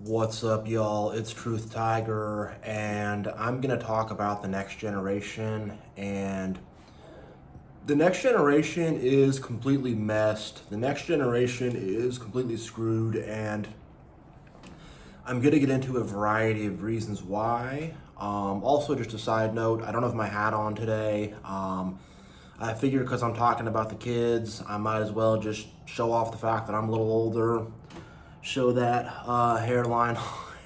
What's up, y'all? It's Truth Tiger, and I'm gonna talk about the next generation. And the next generation is completely messed. The next generation is completely screwed, and I'm gonna get into a variety of reasons why. Also, just a side note, I don't have my hat on today. I figured because I'm talking about the kids, I might as well just show off the fact that I'm a little older, show that hairline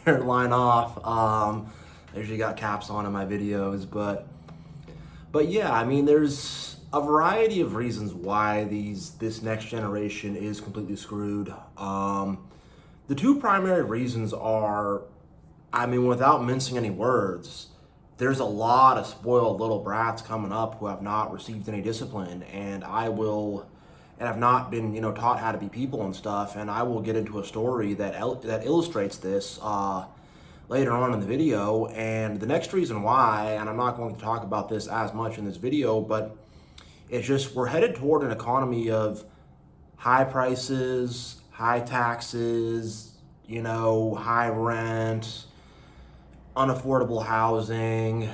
hairline off. I usually got caps on in my videos, but yeah, I mean, there's a variety of reasons why this next generation is completely screwed. The two primary reasons are, I mean, without mincing any words, there's a lot of spoiled little brats coming up who have not received any discipline, and have not been, taught how to be people and stuff. And I will get into a story that illustrates this later on in the video. And the next reason why, and I'm not going to talk about this as much in this video, but it's just we're headed toward an economy of high prices, high taxes, high rent, unaffordable housing.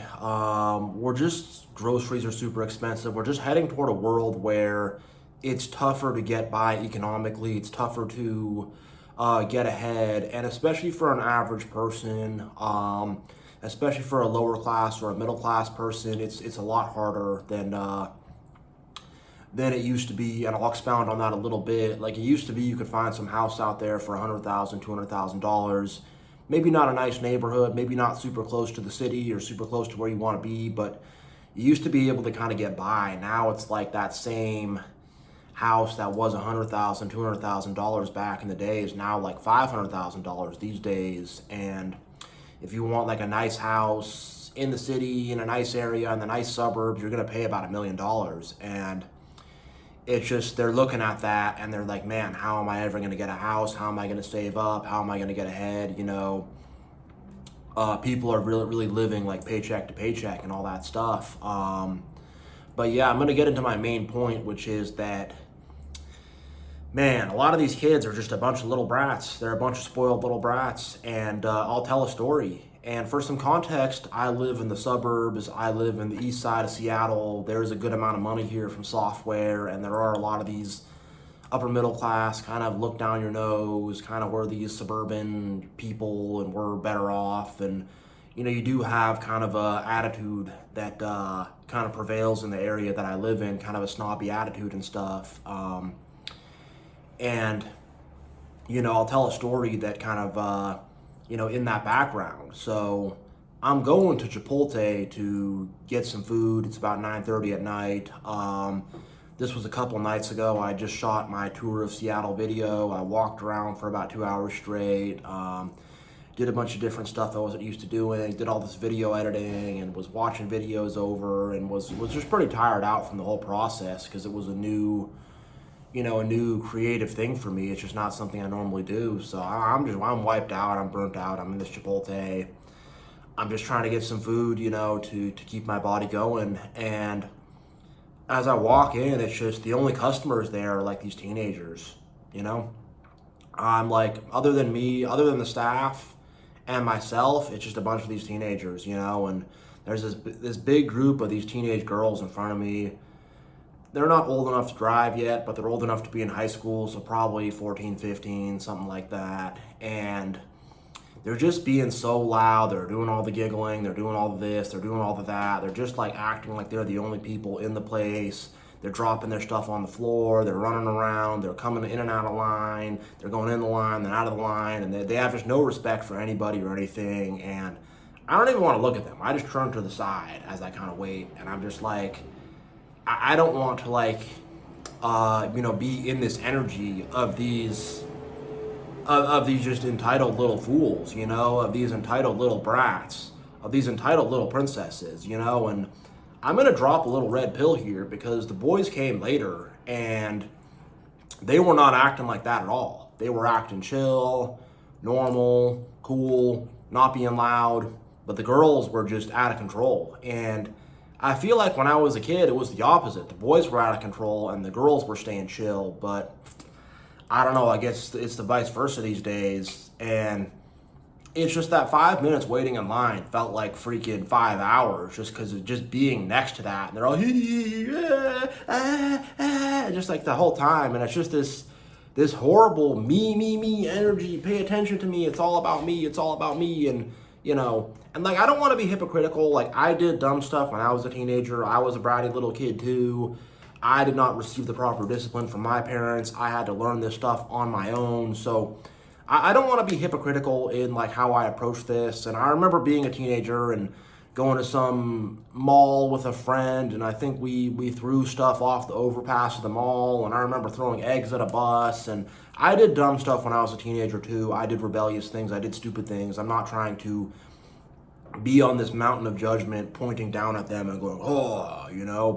Groceries are super expensive. We're just heading toward a world where it's tougher to get by economically. It's tougher to get ahead, and especially for an average person, especially for a lower class or a middle class person, it's a lot harder than it used to be. And I'll expound on that a little bit. Like, it used to be, you could find some house out there for $100,000, $200,000. Maybe not a nice neighborhood, maybe not super close to the city or super close to where you want to be, but you used to be able to kind of get by. Now it's like that same house that was $100,000, $200,000 back in the day is now like $500,000 these days. And if you want like a nice house in the city, in a nice area, in the nice suburbs, you're gonna pay about $1 million. And it's just, they're looking at that and they're like, man, how am I ever gonna get a house? How am I gonna save up? How am I gonna get ahead? People are really living like paycheck to paycheck and all that stuff. But yeah, I'm gonna get into my main point, which is that, man, a lot of these kids are just a bunch of little brats. They're a bunch of spoiled little brats. And I'll tell a story. And for some context, I live in the suburbs. I live in the east side of Seattle. There's a good amount of money here from software, and there are a lot of these upper middle class, kind of look down your nose, kind of were these suburban people and we're better off. And you do have kind of a attitude that kind of prevails in the area that I live in, kind of a snobby attitude and stuff. And I'll tell a story that kind of in that background. So I'm going to Chipotle to get some food. It's about 9:30 at night. This was a couple nights ago. I just shot my tour of Seattle video. I walked around for about 2 hours straight. Did a bunch of different stuff I wasn't used to doing. Did all this video editing and was watching videos over, and was just pretty tired out from the whole process because it was a new creative thing for me. It's just not something I normally do. So I'm wiped out. I'm burnt out. I'm in this Chipotle. I'm just trying to get some food, to keep my body going. And as I walk in, it's just the only customers there are like these teenagers. I'm like, other than me, other than the staff and myself, it's just a bunch of these teenagers, and there's this big group of these teenage girls in front of me. They're not old enough to drive yet, but they're old enough to be in high school, so probably 14, 15, something like that. And they're just being so loud. They're doing all the giggling. They're doing all of this. They're doing all of that. They're just like acting like they're the only people in the place. They're dropping their stuff on the floor. They're running around. They're coming in and out of line. They're going in the line, then out of the line. And they have just no respect for anybody or anything. And I don't even want to look at them. I just turn to the side as I kind of wait. And I'm just like, I don't want to be in this energy of these just entitled little fools, of these entitled little brats, of these entitled little princesses, and I'm going to drop a little red pill here because the boys came later and they were not acting like that at all. They were acting chill, normal, cool, not being loud, but the girls were just out of control. And I feel like when I was a kid, it was the opposite. The boys were out of control and the girls were staying chill, but I don't know, I guess it's the vice versa these days. And it's just that 5 minutes waiting in line felt like freaking 5 hours just because of just being next to that. And they're all just like the whole time. And it's just this horrible me energy. Pay attention to me. It's all about me. It's all about me. And, and like, I don't want to be hypocritical. Like, I did dumb stuff when I was a teenager. I was a bratty little kid too. I did not receive the proper discipline from my parents. I had to learn this stuff on my own. So I don't want to be hypocritical in like how I approach this. And I remember being a teenager and going to some mall with a friend, and I think we threw stuff off the overpass of the mall, and I remember throwing eggs at a bus, and I did dumb stuff when I was a teenager too. I did rebellious things. I did stupid things. I'm not trying to be on this mountain of judgment pointing down at them and going,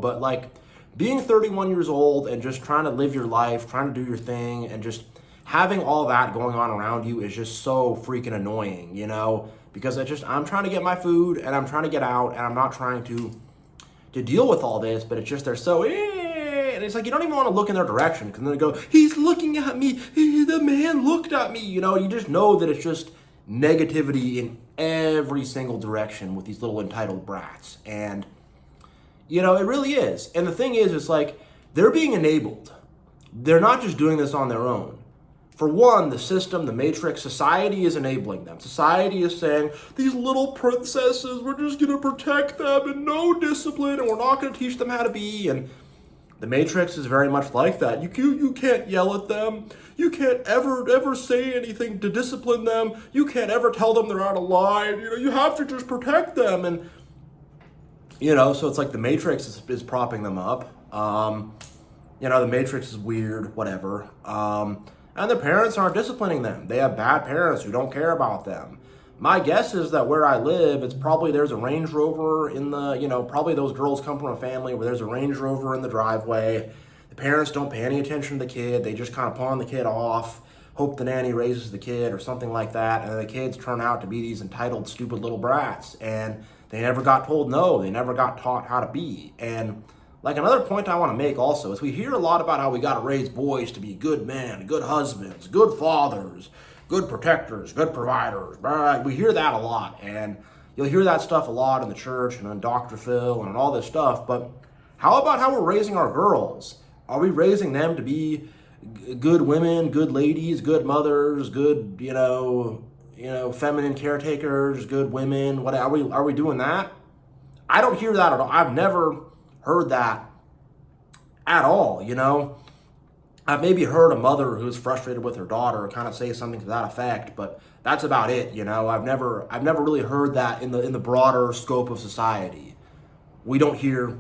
but like being 31 years old and just trying to live your life, trying to do your thing, and just having all that going on around you is just so freaking annoying, because I'm trying to get my food and I'm trying to get out and I'm not trying to deal with all this, but it's just they're so and it's like you don't even want to look in their direction because then they go, he's looking at me, the man looked at me, you just know that it's just negativity in every single direction with these little entitled brats. And it really is. And the thing is, it's like they're being enabled. They're not just doing this on their own. For one, the system, the matrix, society is enabling them. Society is saying, these little princesses, we're just going to protect them and no discipline, and we're not going to teach them how to be. And the matrix is very much like that. You can't yell at them. You can't ever say anything to discipline them. You can't ever tell them they're out of line. You have to just protect them. And, so it's like the matrix is propping them up. The matrix is weird, whatever. And their parents aren't disciplining them. They have bad parents who don't care about them. My guess is that where I live, it's probably there's a Range Rover in the, probably those girls come from a family where there's a Range Rover in the driveway. The parents don't pay any attention to the kid. They just kind of pawn the kid off, hope the nanny raises the kid or something like that. And then the kids turn out to be these entitled, stupid little brats. And they never got told no. They never got taught how to be. And like another point I want to make also is we hear a lot about how we got to raise boys to be good men, good husbands, good fathers, good protectors, good providers. We hear that a lot, and you'll hear that stuff a lot in the church and on Dr. Phil and all this stuff. But how about how we're raising our girls? Are we raising them to be good women, good ladies, good mothers, good feminine caretakers, good women? What are we doing that? I don't hear that at all. I've never heard that at all, I've maybe heard a mother who's frustrated with her daughter kind of say something to that effect, but that's about it, I've never really heard that in the broader scope of society. We don't hear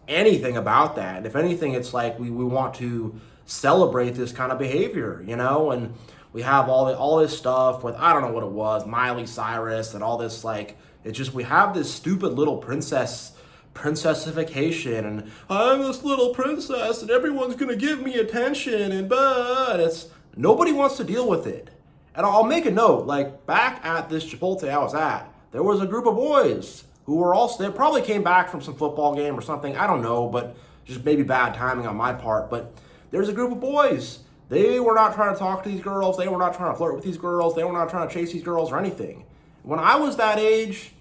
anything about that. And if anything, it's like we want to celebrate this kind of behavior, and we have all this stuff with, I don't know what it was, Miley Cyrus and all this, like, it's just we have this stupid little princessification, and I'm this little princess and everyone's gonna give me attention, but it's nobody wants to deal with it. And I'll make a note, like back at this Chipotle I was at, there was a group of boys who were also, they probably came back from some football game or something, I don't know, but just maybe bad timing on my part. But there's a group of boys. They were not trying to talk to these girls. They were not trying to flirt with these girls. They were not trying to chase these girls or anything. When I was that age,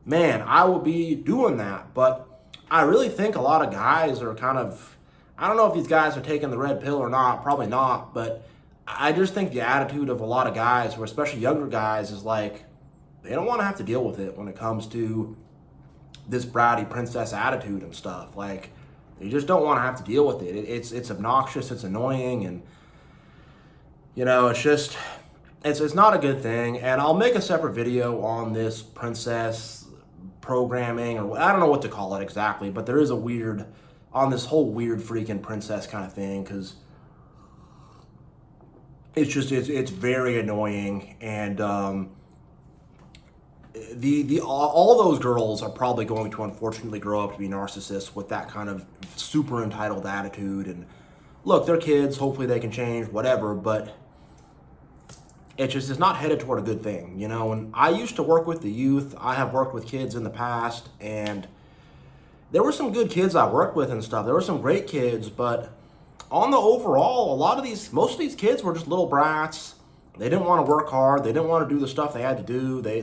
man, I would be doing that. But I really think a lot of guys are kind of, I don't know if these guys are taking the red pill or not, probably not, but I just think the attitude of a lot of guys, or especially younger guys, is like, they don't want to have to deal with it when it comes to this bratty princess attitude and stuff. Like, they just don't want to have to deal with it. It's obnoxious, it's annoying, and, it's just, it's not a good thing. And I'll make a separate video on this princess programming, or I don't know what to call it exactly, but there is on this whole weird freaking princess kind of thing, because it's very annoying. And all those girls are probably going to unfortunately grow up to be narcissists with that kind of super entitled attitude. And look, they're kids, hopefully they can change, whatever, but it's not headed toward a good thing, And I used to work with the youth. I have worked with kids in the past, and there were some good kids I worked with and stuff. There were some great kids, but on the overall, most of these kids were just little brats. They didn't want to work hard. They didn't want to do the stuff they had to do. They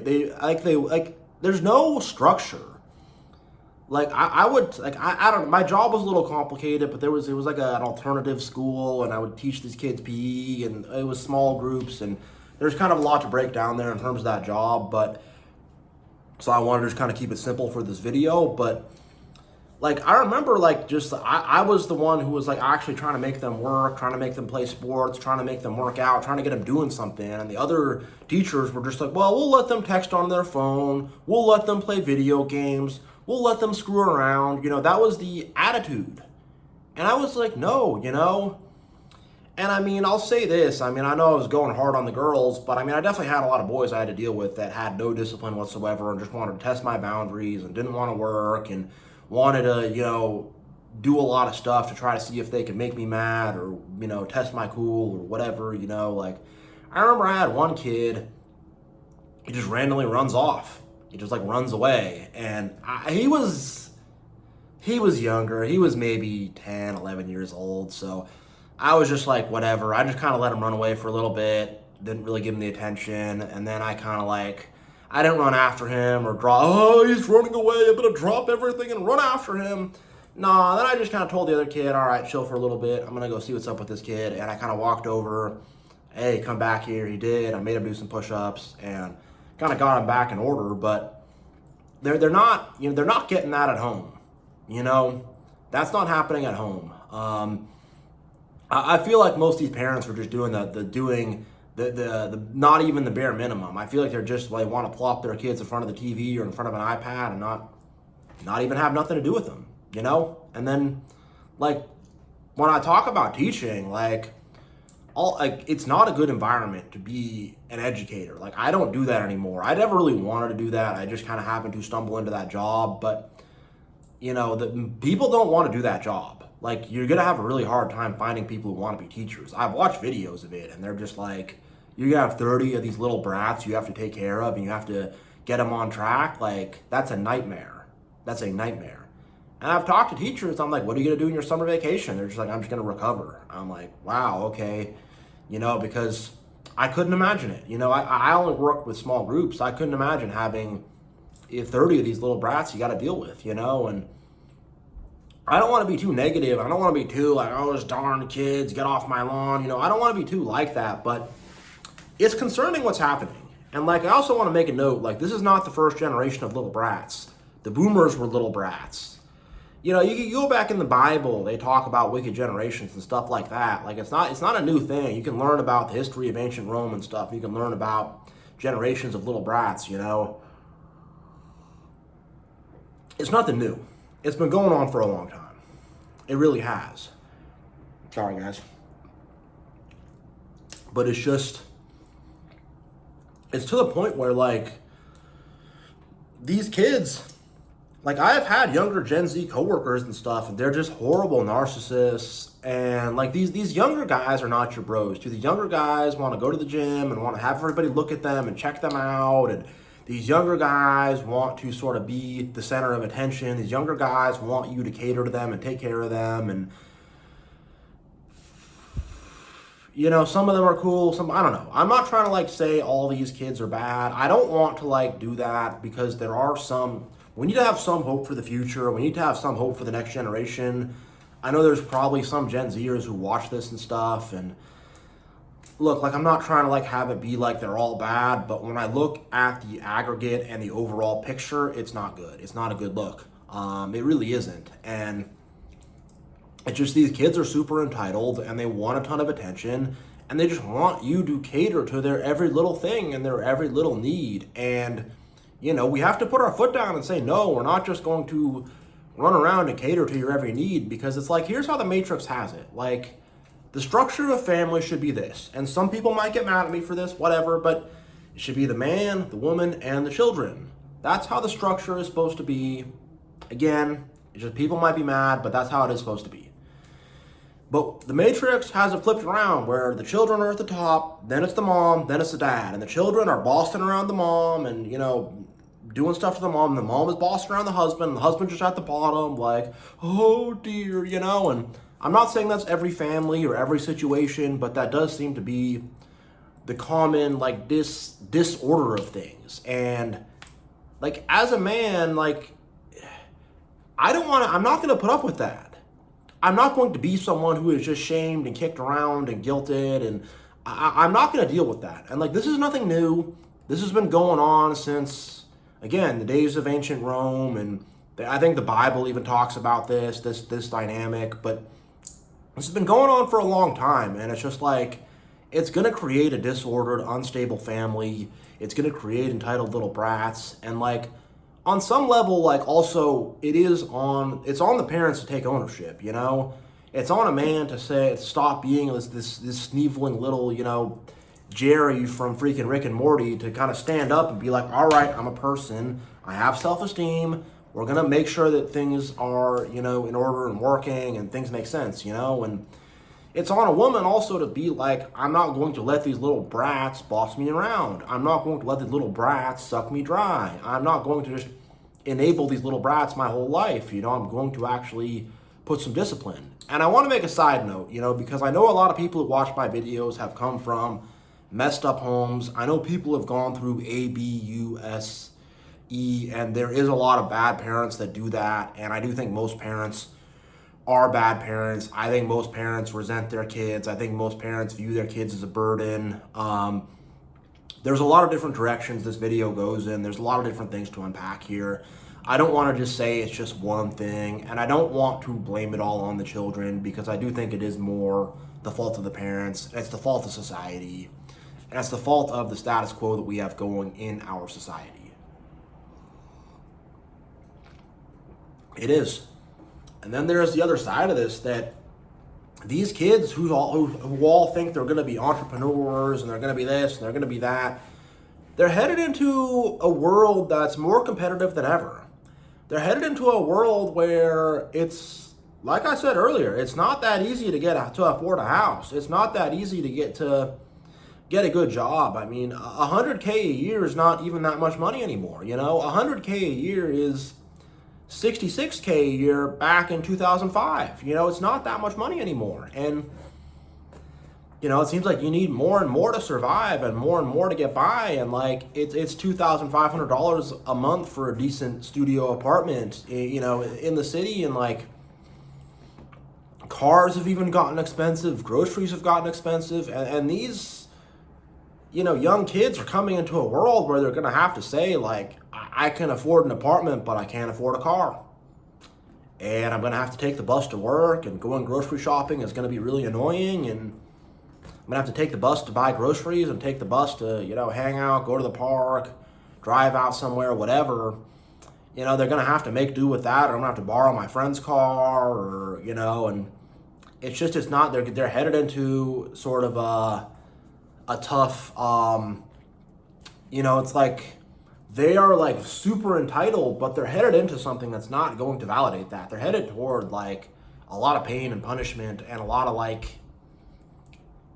there's no structure. Like I don't, my job was a little complicated, but it was like an alternative school, and I would teach these kids PE, and it was small groups, and there's kind of a lot to break down there in terms of that job, but so I wanted to just kind of keep it simple for this video. But like I remember like just I was the one who was like actually trying to make them work, trying to make them play sports, trying to make them work out, trying to get them doing something, and the other teachers were just like, well, we'll let them text on their phone, we'll let them play video games, we'll let them screw around. That was the attitude. And I was like, no. And I mean, I'll say this. I mean, I know I was going hard on the girls, but I mean, I definitely had a lot of boys I had to deal with that had no discipline whatsoever and just wanted to test my boundaries and didn't want to work and wanted to, do a lot of stuff to try to see if they could make me mad or, test my cool or whatever, Like, I remember I had one kid, he just randomly runs off. He just like runs away. And he was younger. He was maybe 10, 11 years old. So I was just like, whatever. I just kind of let him run away for a little bit. Didn't really give him the attention. And then I kind of like, I didn't run after him or he's running away. I'm going to drop everything and run after him. Nah, then I just kind of told the other kid, all right, chill for a little bit. I'm going to go see what's up with this kid. And I kind of walked over. Hey, come back here. He did. I made him do some push-ups and kind of got him back in order. But they're not, they're not getting that at home. That's not happening at home. I feel like most of these parents are just doing the not even the bare minimum. I feel like they're just like want to plop their kids in front of the TV or in front of an iPad and not even have nothing to do with them, And then like when I talk about teaching, it's not a good environment to be an educator. Like I don't do that anymore. I never really wanted to do that. I just kind of happened to stumble into that job, but the people don't want to do that job. Like you're going to have a really hard time finding people who want to be teachers. I've watched videos of it and they're just like, you're going to have 30 of these little brats you have to take care of and you have to get them on track. Like that's a nightmare. That's a nightmare. And I've talked to teachers. I'm like, what are you going to do in your summer vacation? They're just like, I'm just going to recover. I'm like, wow, okay. Because I couldn't imagine it. I only worked with small groups. I couldn't imagine having 30 of these little brats you got to deal with, and I don't want to be too negative. I don't want to be too like, oh, those darn kids, get off my lawn. I don't want to be too like that, but it's concerning what's happening. And like, I also want to make a note, like this is not the first generation of little brats. The boomers were little brats. You can go back in the Bible, they talk about wicked generations and stuff like that. Like it's not a new thing. You can learn about the history of ancient Rome and stuff. You can learn about generations of little brats, It's nothing new. It's been going on for a long time. It really has. Sorry, guys. But it's to the point where, like, these kids, like, I have had younger Gen Z coworkers and stuff, and they're just horrible narcissists. And, like, these younger guys are not your bros, too. The younger guys want to go to the gym and want to have everybody look at them and check them out, and these younger guys want to sort of be the center of attention. These younger guys want you to cater to them and take care of them. And, some of them are cool. Some, I don't know. I'm not trying to like say all these kids are bad. I don't want to like do that because there are we need to have some hope for the future. We need to have some hope for the next generation. I know there's probably some Gen Zers who watch this and stuff, and look, like I'm not trying to like have it be like they're all bad, but when I look at the aggregate and the overall picture, it's not good. It's not a good look. It really isn't. And it's just these kids are super entitled and they want a ton of attention and they just want you to cater to their every little thing and their every little need. And, we have to put our foot down and say, no, we're not just going to run around and cater to your every need, because it's like, here's how the Matrix has it. Like, the structure of a family should be this. And some people might get mad at me for this, whatever, but it should be the man, the woman, and the children. That's how the structure is supposed to be. Again, it's just people might be mad, but that's how it is supposed to be. But the Matrix has it flipped around where the children are at the top, then it's the mom, then it's the dad. And the children are bossing around the mom and, doing stuff to the mom. And the mom is bossing around the husband. And the husband just at the bottom like, oh dear, And I'm not saying that's every family or every situation, but that does seem to be the common like disorder of things. And like as a man, like I'm not going to put up with that. I'm not going to be someone who is just shamed and kicked around and guilted, and I'm not going to deal with that. And like, this is nothing new. This has been going on since, again, the days of ancient Rome, and I think the Bible even talks about this dynamic. But this has been going on for a long time, and it's just like, it's going to create a disordered, unstable family. It's going to create entitled little brats, and like, on some level, like also it's on the parents to take ownership, you know? It's on a man to say, stop being this sneevling little, you know, Jerry from freaking Rick and Morty, to kind of stand up and be like, all right, I'm a person, I have self-esteem, we're gonna make sure that things are, you know, in order and working and things make sense, you know? And it's on a woman also to be like, I'm not going to let these little brats boss me around. I'm not going to let these little brats suck me dry. I'm not going to just enable these little brats my whole life. You know, I'm going to actually put some discipline. And I want to make a side note, you know, because I know a lot of people who watch my videos have come from messed up homes. I know people have gone through ABUSE, and there is a lot of bad parents that do that. And I do think most parents are bad parents. I think most parents resent their kids. I think most parents view their kids as a burden. There's a lot of different directions this video goes in. There's a lot of different things to unpack here. I don't want to just say it's just one thing, and I don't want to blame it all on the children, because I do think it is more the fault of the parents. It's the fault of society. And it's the fault of the status quo that we have going in our society. It is. And then there's the other side of this, that these kids who all think they're going to be entrepreneurs and they're going to be this and they're going to be that, they're headed into a world that's more competitive than ever. They're headed into a world where it's, like I said earlier, it's not that easy to afford a house. It's not that easy to get a good job. I mean, $100K a year is not even that much money anymore. You know, $100K a year is $66K a year back in 2005. You know, it's not that much money anymore. And, you know, it seems like you need more and more to survive and more to get by. And like, it's $2,500 a month for a decent studio apartment, you know, in the city. And like, cars have even gotten expensive. Groceries have gotten expensive. And these, you know, young kids are coming into a world where they're going to have to say, like, I can afford an apartment, but I can't afford a car. And I'm going to have to take the bus to work, and going grocery shopping is going to be really annoying. And I'm going to have to take the bus to buy groceries and take the bus to, you know, hang out, go to the park, drive out somewhere, whatever. You know, they're going to have to make do with that, or I'm going to have to borrow my friend's car, or, you know, and it's not, they're headed into sort of a tough, you know, it's like, they are like super entitled, but they're headed into something that's not going to validate that. They're headed toward like a lot of pain and punishment, and a lot of like,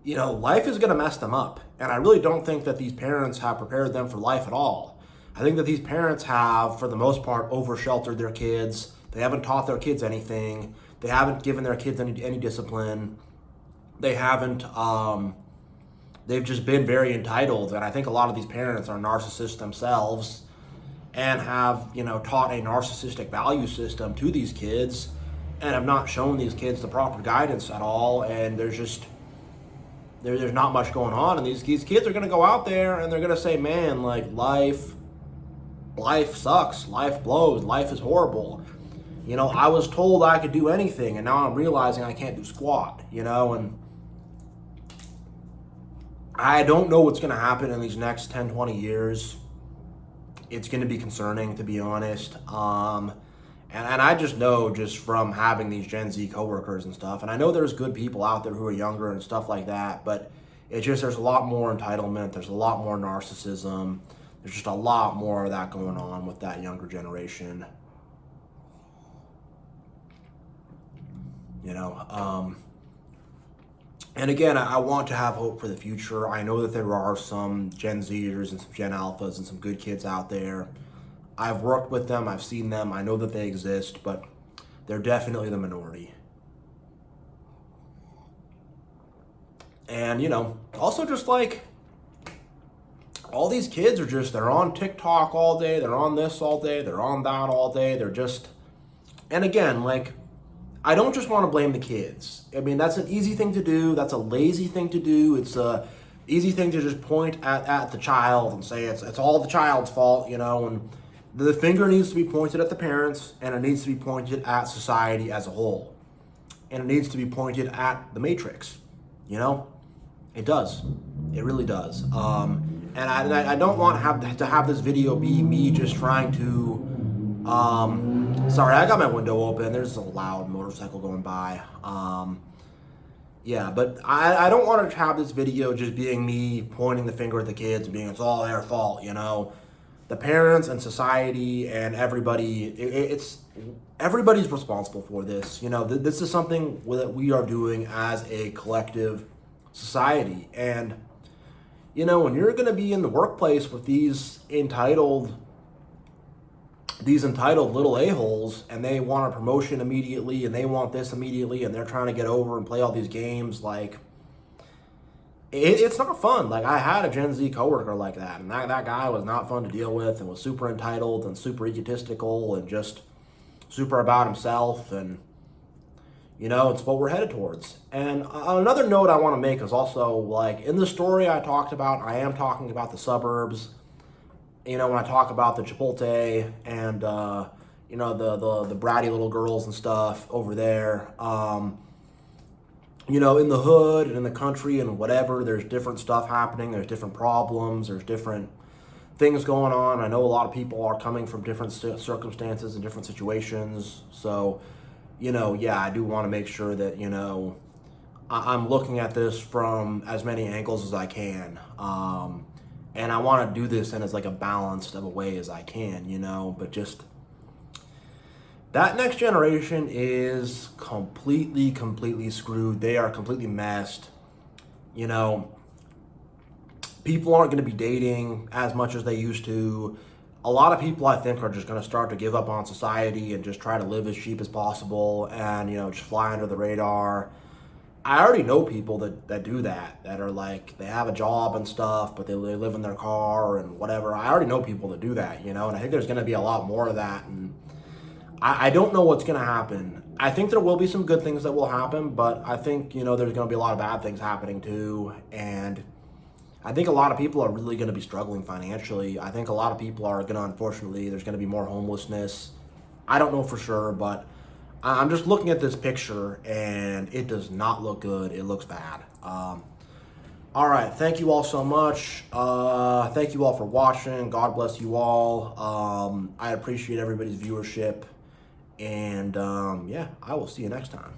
you know, life is going to mess them up. And I really don't think that these parents have prepared them for life at all. I think that these parents have, for the most part, over-sheltered their kids. They haven't taught their kids anything. They haven't given their kids any discipline. They haven't, they've just been very entitled. And I think a lot of these parents are narcissists themselves, and have, you know, taught a narcissistic value system to these kids, and have not shown these kids the proper guidance at all. And there's not much going on. And these kids are going to go out there and they're going to say, man, like, life sucks. Life blows. Life is horrible. You know, I was told I could do anything, and now I'm realizing I can't do squat, you know. And I don't know what's going to happen in these next 10, 20 years. It's going to be concerning, to be honest. And I just know, just from having these Gen Z coworkers and stuff, and I know there's good people out there who are younger and stuff like that, but it's just, there's a lot more entitlement. There's a lot more narcissism. There's just a lot more of that going on with that younger generation. You know, and again, I want to have hope for the future. I know that there are some Gen Zers and some Gen Alphas and some good kids out there. I've worked with them, I've seen them, I know that they exist, but they're definitely the minority. And, you know, also just like, all these kids are just, they're on TikTok all day, they're on this all day, they're on that all day, they're just, and again, like, I don't just want to blame the kids. I mean, that's an easy thing to do. That's a lazy thing to do. It's a easy thing to just point at the child and say it's all the child's fault, you know, and the finger needs to be pointed at the parents, and it needs to be pointed at society as a whole. And it needs to be pointed at the Matrix, you know? It does. It really does. And I don't want to have this video be me just trying to, sorry, I got my window open. There's a loud motorcycle going by. Yeah, but I don't want to have this video just being me pointing the finger at the kids and being it's all their fault, you know? The parents and society and everybody, it's everybody's responsible for this. You know, this is something that we are doing as a collective society. And, you know, when you're going to be in the workplace with these entitled little a-holes, and they want a promotion immediately, and they want this immediately, and they're trying to get over and play all these games, like, it's not fun. Like, I had a Gen Z coworker like that, and that guy was not fun to deal with, and was super entitled and super egotistical and just super about himself. And, you know, it's what we're headed towards. And another note I want to make is also, like, in the story I am talking about the suburbs. You know, when I talk about the Chipotle and, you know, the bratty little girls and stuff over there, you know, in the hood and in the country and whatever, there's different stuff happening. There's different problems. There's different things going on. I know a lot of people are coming from different circumstances and different situations. So, you know, yeah, I do want to make sure that, you know, I'm looking at this from as many angles as I can. And I want to do this in as like a balanced of a way as I can, you know, but just that next generation is completely screwed. They are completely messed. You know, people aren't going to be dating as much as they used to. A lot of people, I think, are just going to start to give up on society and just try to live as cheap as possible and, you know, just fly under the radar. I already know people that do that are like, they have a job and stuff, but they live in their car and whatever. I already know people that do that, you know, and I think there's going to be a lot more of that. And I don't know what's going to happen. I think there will be some good things that will happen, but I think, you know, there's going to be a lot of bad things happening too. And I think a lot of people are really going to be struggling financially. I think a lot of people are going to, unfortunately, there's going to be more homelessness. I don't know for sure, but I'm just looking at this picture and it does not look good. It looks bad. All right. Thank you all so much. Thank you all for watching. God bless you all. I appreciate everybody's viewership. And yeah, I will see you next time.